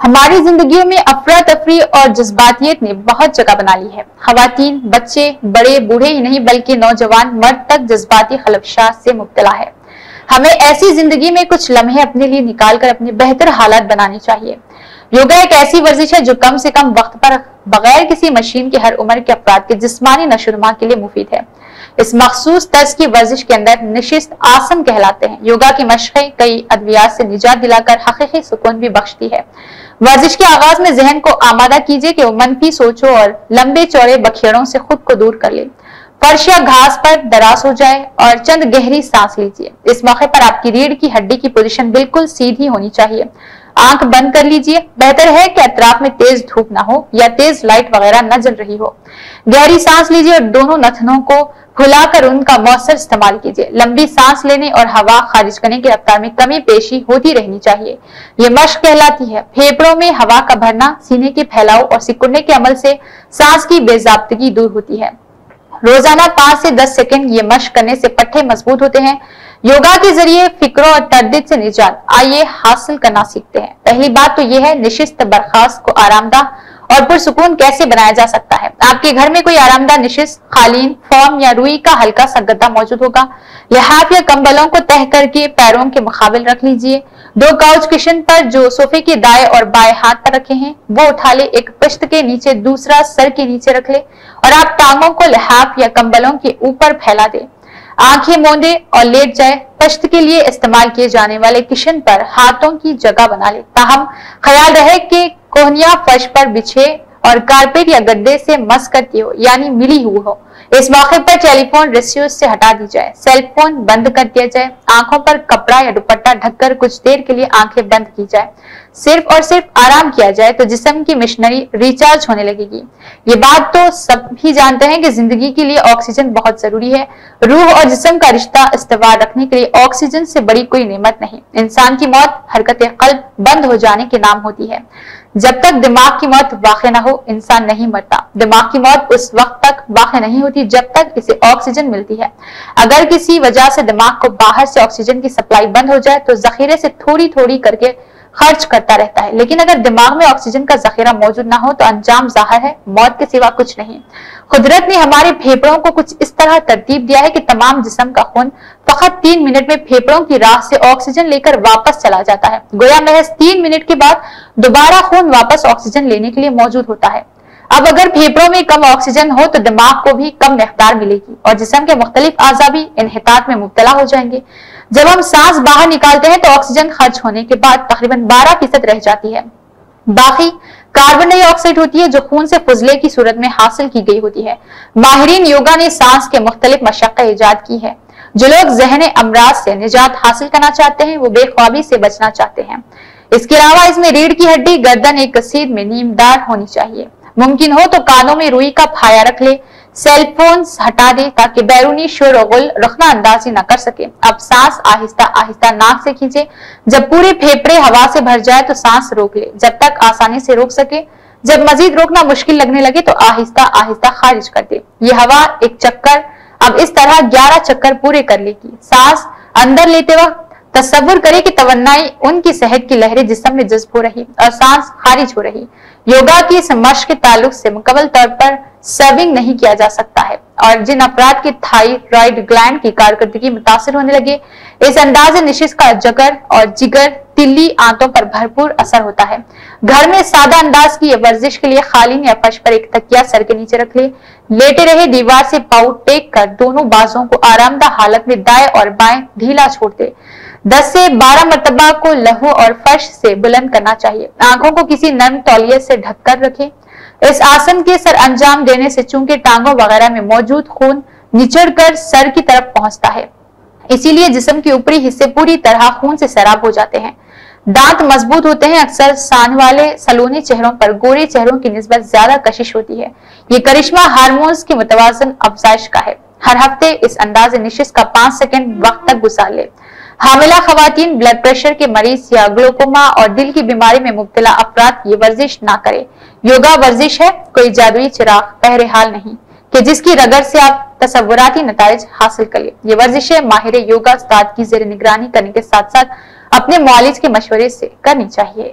ہماری زندگیوں میں افراتفری اور جذباتیت نے بہت جگہ بنا لی ہے۔ خواتین، بچے، بڑے بوڑھے ہی نہیں بلکہ نوجوان مرد تک جذباتی خلفشات سے مبتلا ہے۔ ہمیں ایسی زندگی میں کچھ لمحے اپنے لیے نکال کر اپنے بہتر حالات بنانی چاہیے۔ یوگا ایک ایسی ورزش ہے جو کم سے کم وقت پر بغیر کسی مشین کے ہر عمر کے افراد کے جسمانی نشو و نما کے لیے مفید ہے۔ اس مخصوص طرز کی ورزش کے اندر نشست آسن کہلاتے ہیں۔ یوگا کی مشقیں کئی ادویات سے نجات دلا کر حقیقی سکون بھی بخشتی ہے۔ ورزش کے آغاز میں ذہن کو آمادہ کیجیے کہ وہ منفی سوچوں اور لمبے چوڑے بکھیڑوں سے خود کو دور کر لے۔ فرش یا گھاس پر دراز ہو جائے اور چند گہری سانس لیجیے۔ اس موقع پر آپ کی ریڑھ کی ہڈی کی پوزیشن بالکل سیدھی ہونی چاہیے۔ آنکھ بند کر لیجیے۔ بہتر ہے کہ اطراف میں تیز دھوپ نہ ہو یا تیز لائٹ وغیرہ نہ جل رہی ہو۔ گہری سانس لیجیے اور دونوں نتنوں کو کھلا کر ان کا مؤثر استعمال کیجیے۔ لمبی سانس لینے اور ہوا خارج کرنے کی رفتار میں کمی بیشی ہوتی رہنی چاہیے۔ یہ مشق کہلاتی ہے۔ پھیپڑوں میں ہوا کا بھرنا، سینے کے پھیلاؤ اور سکڑنے کے عمل سے سانس کی بے ضابطگی دور ہوتی ہے۔ روزانہ 5 سے 10 سیکنڈ یہ مشق کرنے سے پٹھے مضبوط ہوتے ہیں۔ یوگا کے ذریعے فکروں اور تردد سے نجات آئیے حاصل کرنا سیکھتے ہیں۔ پہلی بات تو یہ ہے نشست برخاست کو آرام دہ اور پرسکون کیسے بنایا جا سکتا ہے۔ آپ کے گھر میں کوئی آرام دہ نشست، قالین، فوم یا روئی کا ہلکا سا گدا موجود ہوگا۔ لحاف یا کمبلوں کو تہہ کر کے پیروں کے مقابل رکھ لیجیے۔ 2 کاؤچ کشن پر جو صوفے کے دائیں اور بائیں ہاتھ پر رکھے ہیں وہ اٹھا لے، ایک پشت کے نیچے دوسرا سر کے نیچے رکھ لے اور آپ ٹانگوں کو لحاف یا کمبلوں کے اوپر پھیلا دے۔ آنکھیں موندے اور لیٹ جائے۔ پشت کے لیے استعمال کیے جانے والے کشن پر ہاتھوں کی جگہ بنا لے، تاہم خیال رہے کہ کوہنیاں فرش پر بچھے اور کارپیٹ یا گدے سے مس کرتی ہو یعنی ملی ہوئی ہو۔ اس موقع پر ٹیلی فون ریسیور سے ہٹا دی جائے، سیل فون بند کر دیا جائے، آنکھوں پر کپڑا یا دوپٹہ ڈھک کر کچھ دیر کے لیے آنکھیں بند کی جائے، صرف اور صرف آرام کیا جائے تو جسم کی مشنری ریچارج ہونے لگے گی۔ یہ بات تو سب ہی جانتے ہیں کہ زندگی کے لیے آکسیجن بہت ضروری ہے۔ روح اور جسم کا رشتہ استوار رکھنے کے لیے آکسیجن سے بڑی کوئی نعمت نہیں۔ انسان کی موت حرکت قلب بند ہو جانے کے نام ہوتی ہے۔ جب تک دماغ کی موت واقع نہ ہو انسان نہیں مرتا۔ دماغ کی موت اس وقت تک واقع نہیں ہوتی جب تک اسے آکسیجن ملتی ہے۔ اگر کسی وجہ سے دماغ کو باہر سے آکسیجن کی سپلائی بند ہو جائے تو ذخیرے سے تھوڑی تھوڑی کر کے خرچ کرتا رہتا ہے، لیکن اگر دماغ میں آکسیجن کا ذخیرہ موجود نہ ہو تو انجام ظاہر ہے، موت کے سوا کچھ نہیں۔ قدرت نے ہمارے پھیپڑوں کو کچھ اس طرح ترتیب دیا ہے کہ تمام جسم کا خون فقط 3 منٹ میں پھیپڑوں کی راہ سے آکسیجن لے کر واپس چلا جاتا ہے، گویا محض 3 منٹ کے بعد دوبارہ خون واپس آکسیجن لینے کے لیے موجود ہوتا ہے۔ اب اگر پھیپڑوں میں کم آکسیجن ہو تو دماغ کو بھی کم مقدار ملے گی اور جسم کے مختلف اعضاء بھی انحطاط میں مبتلا ہو جائیں گے۔ جب ہم سانس باہر نکالتے ہیں تو آکسیجن خرچ ہونے کے بعد تقریباً 12% رہ جاتی ہے، باقی کاربن ڈائی آکسائڈ ہوتی ہے جو خون سے فضلے کی صورت میں حاصل کی گئی ہوتی ہے۔ ماہرین یوگا نے سانس کے مختلف مشقیں ایجاد کی ہے۔ جو لوگ ذہنی امراض سے نجات حاصل کرنا چاہتے ہیں وہ بے خوابی سے بچنا چاہتے ہیں۔ اس کے علاوہ اس میں ریڑھ کی ہڈی گردن ایک کثیر میں نیم دار ہونی چاہیے۔ ممکن ہو تو کانوں میں روئی کا پھایا رکھ لے، سیل فون ہٹا دے تاکہ بیرونی شور و غل رخنہ اندازی نہ کر سکے۔ اب سانس آہستہ آہستہ ناک سے کھینچے، جب پورے پھیپڑے ہوا سے بھر جائے تو سانس روک لے جب تک آسانی سے روک سکے۔ جب مزید روکنا مشکل لگنے لگے تو آہستہ آہستہ خارج کر دے۔ یہ ہوا ایک چکر اب اس طرح 11 چکر پورے کر لے گی۔ سانس اندر لیتے وقت تصور کرے کہ توانائی ان کی صحت کی لہریں جسم میں جذب ہو رہی اور سانس خارج ہو رہی۔ یوگا کی اس مشق کے تعلق سے مکمل طور پر سرونگ نہیں کیا جا سکتا ہے اور جن افراد کی تھائرائیڈ گلینڈ کی کارکردگی متاثر ہونے لگے اس انداز نشست کا جگر اور جگر تلی آنتوں پر بھرپور اثر ہوتا ہے۔ گھر میں سادہ انداز کی یہ ورزش کے لیے قالین یا فرش پر ایک تکیہ سر کے نیچے رکھ لے، لیٹے رہے، دیوار سے پاؤں ٹیک کر دونوں بازوں کو آرام دہ حالت میں دائیں اور بائیں ڈھیلا چھوڑ دے۔ 10 سے 12 مرتبہ کو لہو اور فرش سے بلند کرنا چاہیے۔ آنکھوں کو کسی نرم تولیے سے ڈھک کر رکھیں۔ اس آسن کے سر انجام دینے سے چونکہ ٹانگوں وغیرہ میں موجود خون نچڑ کر سر کی طرف پہنچتا ہے، اسی لیے جسم کے اوپری حصے پوری طرح خون سے سیراب ہو جاتے ہیں۔ دانت مضبوط ہوتے ہیں۔ اکثر سان والے سلونے چہروں پر گورے چہروں کی نسبت زیادہ کشش ہوتی ہے۔ یہ کرشمہ ہارمونز کی متوازن افزائش کا ہے۔ ہر ہفتے اس انداز نشست کا 5 سیکنڈ وقت تک گزار لے۔ حاملہ خواتین، بلڈ پریشر کے مریض یا گلوکوما اور دل کی بیماری میں مبتلا افراد یہ ورزش نہ کرے۔ یوگا ورزش ہے، کوئی جادوئی چراغ بہرحال نہیں کہ جس کی رگڑ سے آپ تصوراتی نتائج حاصل کر لیں۔ یہ ورزشیں ماہر یوگا استاد کی زیر نگرانی کرنے کے ساتھ ساتھ اپنے معالج کے مشورے سے کرنی چاہیے۔